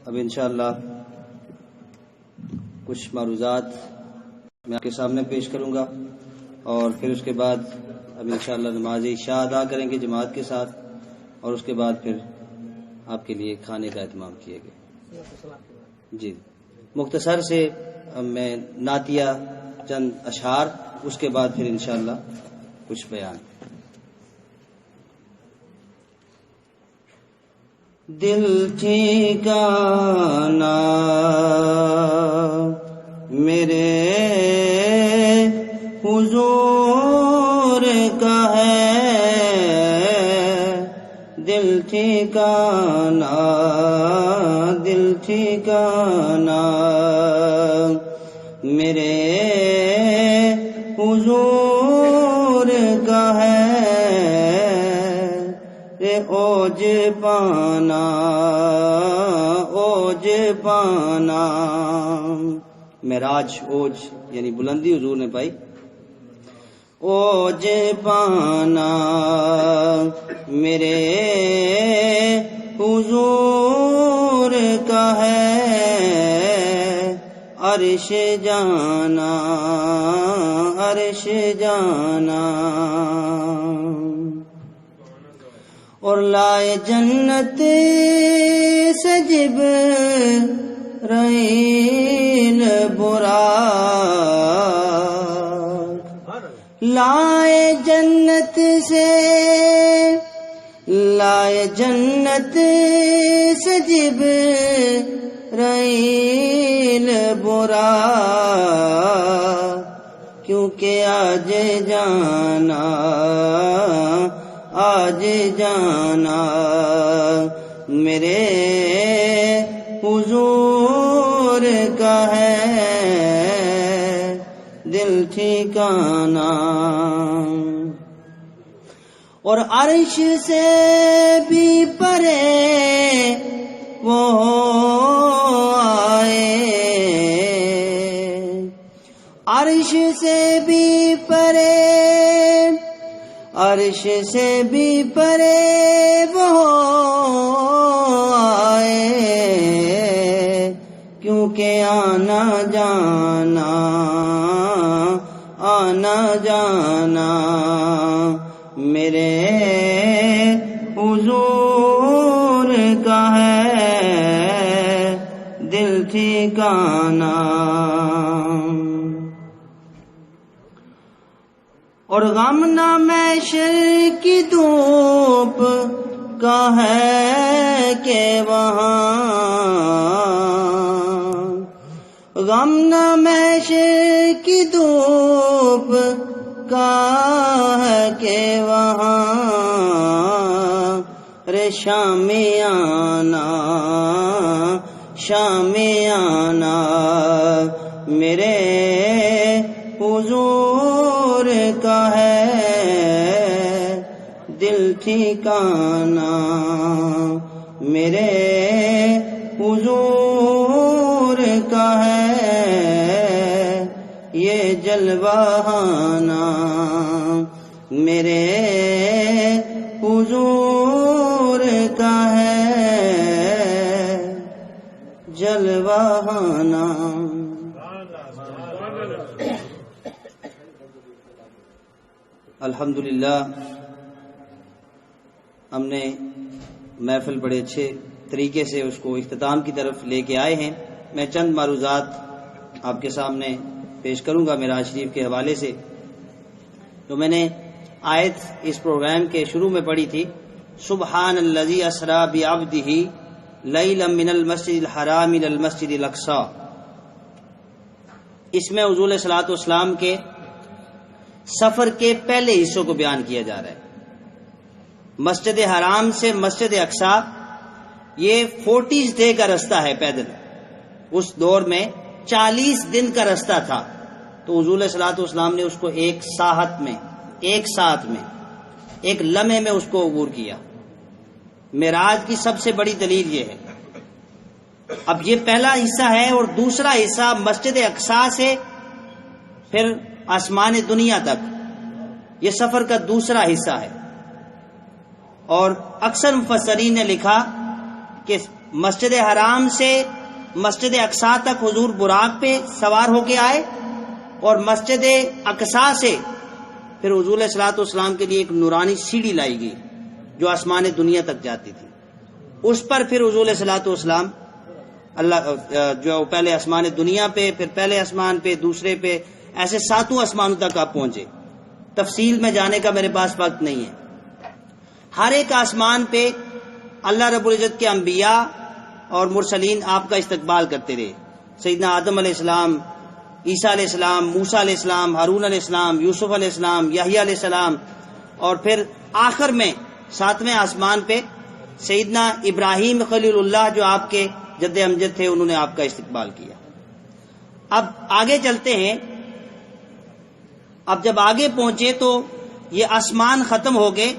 اب انشاءاللہ کچھ معروضات میں آپ کے سامنے پیش کروں گا، اور پھر اس کے بعد اب انشاءاللہ نماز عشاء ادا کریں گے جماعت کے ساتھ، اور اس کے بعد پھر آپ کے لیے کھانے کا اہتمام کیے گئے۔ جی مختصر سے میں نعتیہ چند اشعار، اس کے بعد پھر انشاءاللہ کچھ بیان۔ دل ٹھکانا میرے حضور کا ہے، دل ٹھکانا دل ٹھکانا میرے حضور کا ہے، اوج پانا اوج پانا، معراج اوج یعنی بلندی حضور نے پائی، اوج پانا میرے حضور کا ہے، عرش جانا عرش جانا، اور لائے جنت سے جبرائیل براق، لائے جنت سے جبرائیل براق، کیونکہ آج جانا میرے حضور کا ہے، دل ٹھکانا، اور عرش سے بھی پرے وہ آئے، عرش سے بھی پرے عرش سے بھی پرے وہ آئے، کیونکہ آنا جانا میرے حضور کا ہے، دل ٹھکانا، اور غم نہ محشر کی دھوپ کا ہے کہ وہاں، غم نہ محشر کی دھوپ کا ہے کہ وہاں، رے شامیانہ میرے حضور کا ہے، دل ٹھکانا میرے حضور کا ہے، یہ جلوہانا میرے حضور کا ہے، جلوہانا۔ الحمدللہ ہم نے محفل بڑے اچھے طریقے سے اس کو اختتام کی طرف لے کے آئے ہیں۔ میں چند معروضات آپ کے سامنے پیش کروں گا معراج شریف کے حوالے سے۔ تو میں نے آیت اس پروگرام کے شروع میں پڑھی تھی، سبحان الذی اسری بعبدہ لیلا من المسجد الحرام الی المسجد الاقصی۔ اس میں حضور صلی اللہ علیہ وسلم کے سفر کے پہلے حصوں کو بیان کیا جا رہا ہے۔ مسجد حرام سے مسجد اقصی یہ 40 ڈے کا رستہ ہے پیدل، اس دور میں 40 دن کا رستہ تھا، تو حضور صلی اللہ علیہ وسلم نے اس کو ایک ساعت میں ایک لمحے میں اس کو عبور کیا۔ معراج کی سب سے بڑی دلیل یہ ہے۔ اب یہ پہلا حصہ ہے، اور دوسرا حصہ مسجد اقصی سے پھر آسمان دنیا تک، یہ سفر کا دوسرا حصہ ہے۔ اور اکثر مفسرین نے لکھا کہ مسجد حرام سے مسجد اقصی تک حضور براق پہ سوار ہو کے آئے، اور مسجد اقصی سے پھر حضور علیہ الصلوۃ والسلام کے لیے ایک نورانی سیڑھی لائی گئی جو آسمان دنیا تک جاتی تھی. اس پر پھر حضور علیہ الصلوۃ والسلام اللہ جو پہلے آسمان دنیا پہ، پھر پہلے آسمان پہ، دوسرے پہ، ایسے 7 آسمانوں تک آپ پہنچے. تفصیل میں جانے کا میرے پاس وقت نہیں ہے. ہر ایک آسمان پہ اللہ رب العزت کے انبیاء اور مرسلین آپ کا استقبال کرتے رہے. سیدنا آدم علیہ السلام، عیسیٰ علیہ السلام، موسیٰ علیہ السلام، ہارون علیہ السلام، یوسف علیہ السلام، یحییٰ علیہ السلام، اور پھر آخر میں 7ویں آسمان پہ سیدنا ابراہیم خلیل اللہ جو آپ کے جد امجد تھے، انہوں نے آپ کا استقبال کیا. اب آگے چلتے ہیں. اب جب آگے پہنچے تو یہ آسمان ختم ہو گئے.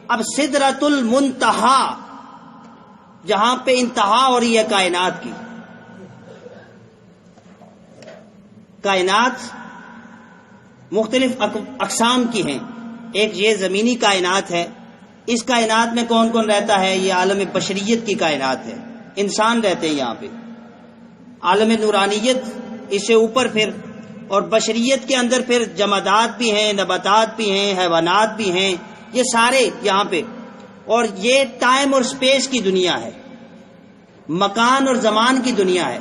اب سدرۃ المنتہا، جہاں پہ انتہا ہو رہی ہے کائنات کی. کائنات مختلف اقسام کی ہیں. ایک یہ زمینی کائنات ہے. اس کائنات میں کون کون رہتا ہے؟ یہ عالم بشریت کی کائنات ہے. انسان رہتے ہیں یہاں پہ. عالم نورانیت اس سے اوپر، پھر اور بشریت کے اندر پھر جمادات بھی ہیں، نباتات بھی ہیں، حیوانات بھی ہیں. یہ سارے یہاں پہ. اور یہ ٹائم اور سپیس کی دنیا ہے، مکان اور زمان کی دنیا ہے.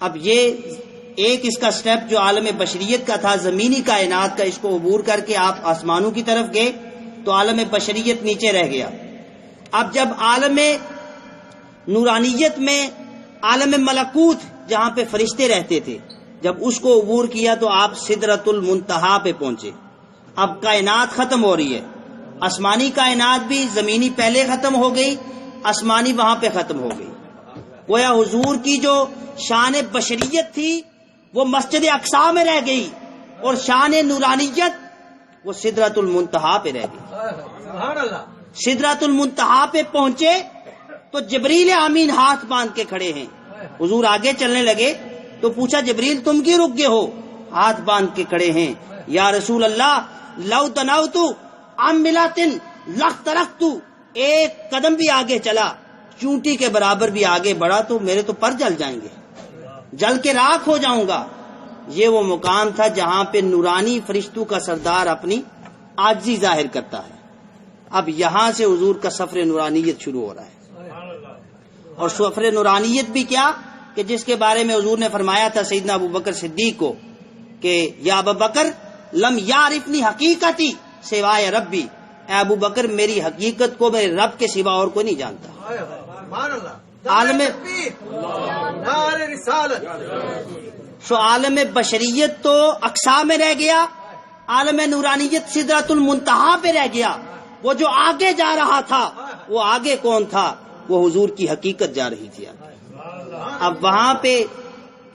اب یہ ایک اس کا سٹیپ جو عالم بشریت کا تھا، زمینی کائنات کا، اس کو عبور کر کے آپ آسمانوں کی طرف گئے تو عالم بشریت نیچے رہ گیا. اب جب عالم نورانیت میں عالم ملکوت جہاں پہ فرشتے رہتے تھے، جب اس کو عبور کیا تو آپ سدرۃ المنتہا پہ پہنچے. اب کائنات ختم ہو رہی ہے. آسمانی کائنات بھی زمینی پہلے ختم ہو گئی، آسمانی وہاں پہ ختم ہو گئی. گویا حضور کی جو شان بشریت تھی وہ مسجد اقصی میں رہ گئی، اور شان نورانیت وہ سدرۃ المنتہا پہ رہ گئی. سدرۃ المنتہا پہ پہنچے تو جبریل امین ہاتھ باندھ کے کھڑے ہیں. حضور آگے چلنے لگے تو پوچھا جبریل تم کیوں رک گئے ہو؟ ہاتھ باندھ کے کھڑے ہیں. یا رسول اللہ لو تناوت عن ملۃ لاخترقت، ایک قدم بھی آگے چلا، چونٹی کے برابر بھی آگے بڑھا تو میرے تو پر جل جائیں گے، جل کے راکھ ہو جاؤں گا. یہ وہ مقام تھا جہاں پہ نورانی فرشتوں کا سردار اپنی عاجزی ظاہر کرتا ہے. اب یہاں سے حضور کا سفر نورانیت شروع ہو رہا ہے. اور سفر نورانیت بھی کیا کہ جس کے بارے میں حضور نے فرمایا تھا سیدنا ابو بکر صدیق کو کہ یا ابو بکر لم یعرفنی حقیقتی سوائے ربی، اے ابو بکر میری حقیقت کو میرے رب کے سوا اور کوئی نہیں جانتا. عالم بشریت تو اقصا میں رہ گیا، عالم نورانیت سدرۃ المنتہا پہ رہ گیا. وہ جو آگے جا رہا تھا وہ آگے کون تھا؟ وہ حضور کی حقیقت جا رہی تھی. اب وہاں پہ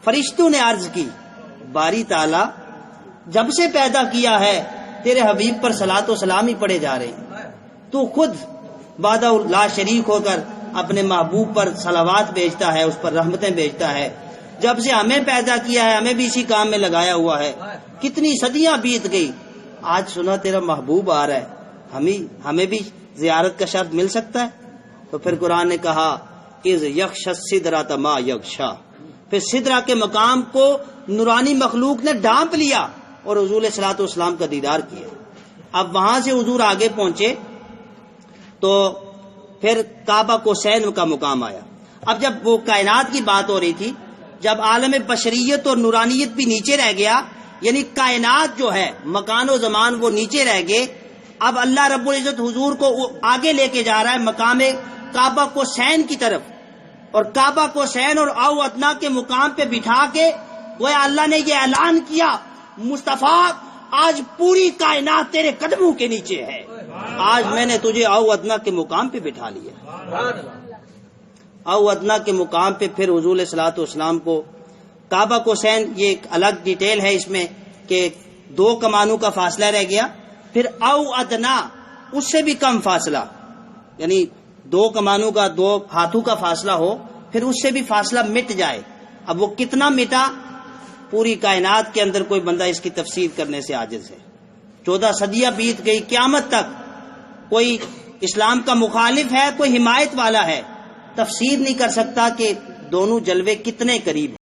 فرشتوں نے عرض کی باری تعالی جب سے پیدا کیا ہے تیرے حبیب پر صلاۃ و سلام ہی پڑے جا رہے ہیں. تو خود وحدہ لا شریک ہو کر اپنے محبوب پر صلوات بھیجتا ہے، اس پر رحمتیں بھیجتا ہے. جب سے ہمیں پیدا کیا ہے ہمیں بھی اسی کام میں لگایا ہوا ہے. کتنی صدیاں بیت گئی، آج سنا تیرا محبوب آ رہا ہے، ہمیں بھی زیارت کا شرط مل سکتا ہے. تو پھر قرآن نے کہا اذ یغشی السدرۃ ما یغشی، پھر سدرہ کے مقام کو نورانی مخلوق نے ڈھانپ لیا اور حضور صلی اللہ علیہ وسلم کا دیدار کیا. اب وہاں سے حضور آگے پہنچے تو پھر کعبہ کو سین کا مقام آیا. اب جب وہ کائنات کی بات ہو رہی تھی، جب عالم بشریت اور نورانیت بھی نیچے رہ گیا، یعنی کائنات جو ہے مکان و زمان وہ نیچے رہ گئے. اب اللہ رب العزت حضور کو آگے لے کے جا رہا ہے مقام کعبہ کو سین کی طرف، اور کعبہ کو سین اور او ادنا کے مقام پہ بٹھا کے وہ اللہ نے یہ اعلان کیا مصطفیٰ آج پوری کائنات تیرے قدموں کے نیچے ہے، آج میں نے تجھے او ادنا کے مقام پہ بٹھا لیا. او ادنا کے مقام پہ پھر حضور علیہ الصلوۃ والسلام کو کعبہ کو سین، یہ ایک الگ ڈیٹیل ہے اس میں کہ 2 کمانوں کا فاصلہ رہ گیا، پھر او ادنا اس سے بھی کم فاصلہ، یعنی 2 کمانوں کا 2 ہاتھوں کا فاصلہ ہو، پھر اس سے بھی فاصلہ مٹ جائے. اب وہ کتنا مٹا پوری کائنات کے اندر کوئی بندہ اس کی تفسیر کرنے سے عاجز ہے. 14 صدیاں بیت گئی، قیامت تک کوئی اسلام کا مخالف ہے، کوئی حمایت والا ہے، تفسیر نہیں کر سکتا کہ دونوں جلوے کتنے قریب ہیں۔